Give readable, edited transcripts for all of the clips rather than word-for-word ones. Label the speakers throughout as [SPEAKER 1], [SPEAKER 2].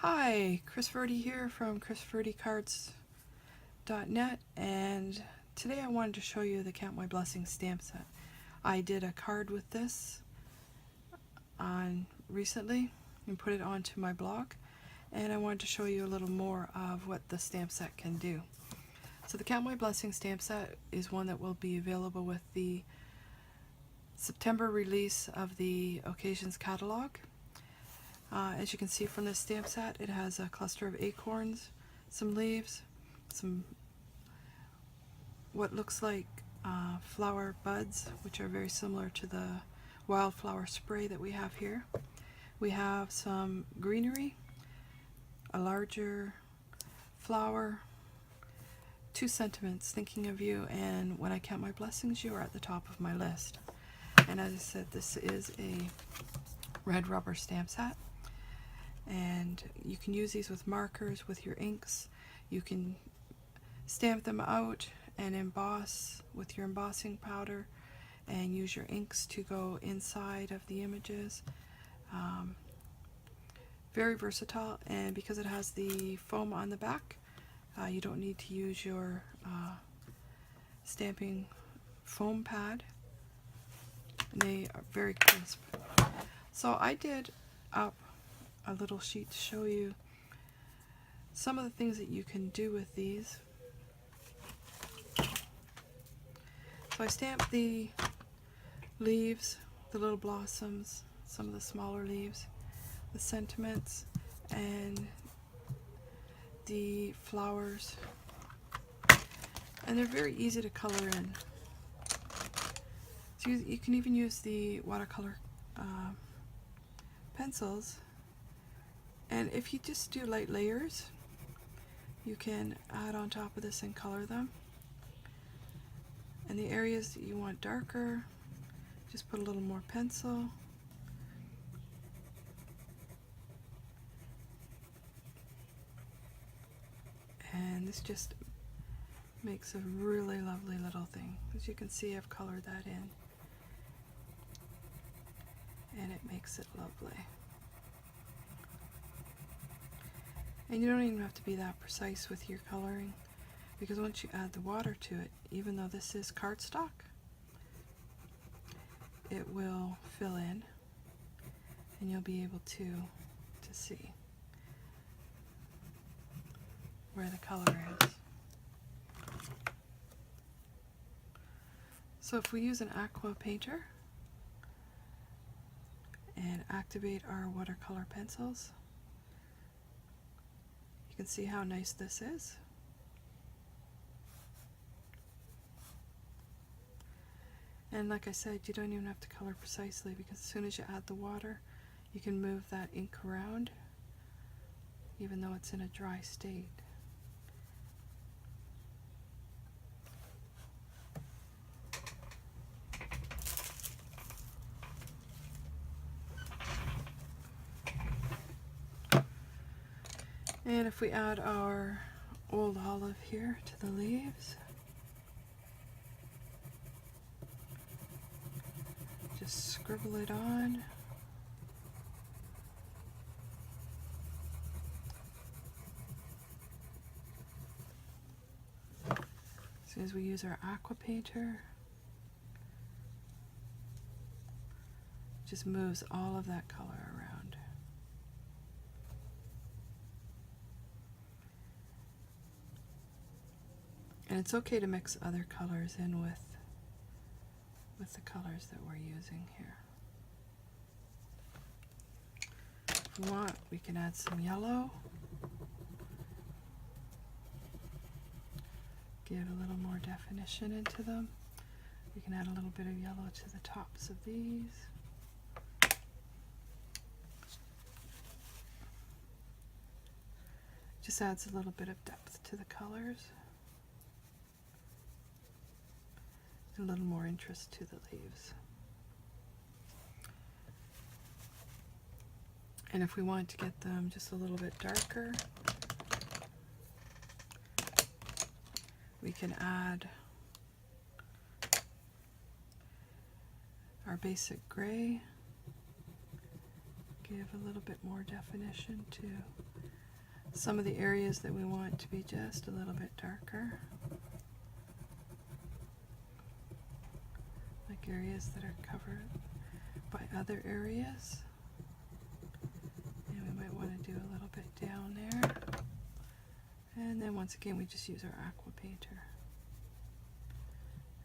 [SPEAKER 1] Hi, Chris Verdi here from chrisverdicards.net, and today I wanted to show you the Count My Blessings stamp set. I did a card with this on recently and put it onto my blog, and I wanted to show you a little more of what the stamp set can do. So the Count My Blessings stamp set is one that will be available with the September release of the Occasions catalog. As you can see from this stamp set, it has a cluster of acorns, some leaves, some what looks like flower buds, which are very similar to the wildflower spray that we have here. We have some greenery, a larger flower, two sentiments, thinking of you, and when I count my blessings, you are at the top of my list. And as I said, this is a red rubber stamp set. And you can use these with markers, with your inks. You can stamp them out and emboss with your embossing powder and use your inks to go inside of the images. Very versatile, and because it has the foam on the back, you don't need to use your stamping foam pad. And they are very crisp. So I did up a little sheet to show you some of the things that you can do with these. So I stamped the leaves, the little blossoms, some of the smaller leaves, the sentiments, and the flowers. And they're very easy to color in. So you can even use the watercolor pencils. And if you just do light layers, you can add on top of this and color them. And the areas that you want darker, just put a little more pencil. And this just makes a really lovely little thing. As you can see, I've colored that in. And it makes it lovely. And you don't even have to be that precise with your coloring, because once you add the water to it, even though this is cardstock, it will fill in and you'll be able to see where the color is. So if we use an aquapainter and activate our watercolor pencils, you can see how nice this is. And like I said, you don't even have to color precisely, because as soon as you add the water, you can move that ink around, even though it's in a dry state. And if we add our old olive here to the leaves, just scribble it on. As soon as we use our aquapainter, just moves all of that color around. And it's okay to mix other colors in with the colors that we're using here. If we want, we can add some yellow. Give a little more definition into them. We can add a little bit of yellow to the tops of these. Just adds a little bit of depth to the colors. A little more interest to the leaves. And if we want to get them just a little bit darker, we can add our basic gray, give a little bit more definition to some of the areas that we want to be just a little bit darker, like areas that are covered by other areas. And we might want to do a little bit down there. And then once again, we just use our aqua painter.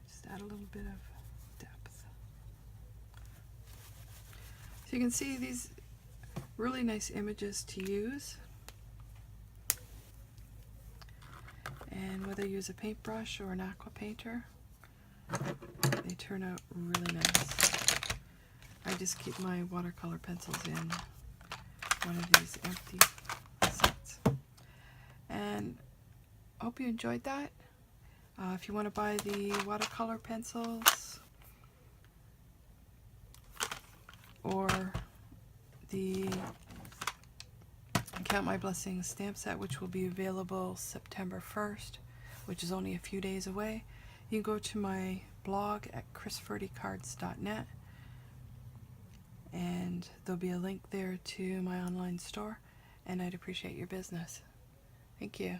[SPEAKER 1] Just add a little bit of depth. So you can see these really nice images to use. And whether you use a paintbrush or an aqua painter, they turn out really nice. I just keep my watercolor pencils in one of these empty sets. And I hope you enjoyed that. If you want to buy the watercolor pencils or the Count My Blessings stamp set, which will be available September 1st, which is only a few days away, you can go to my blog at chrisferdycards.net, and there'll be a link there to my online store, and I'd appreciate your business. Thank you.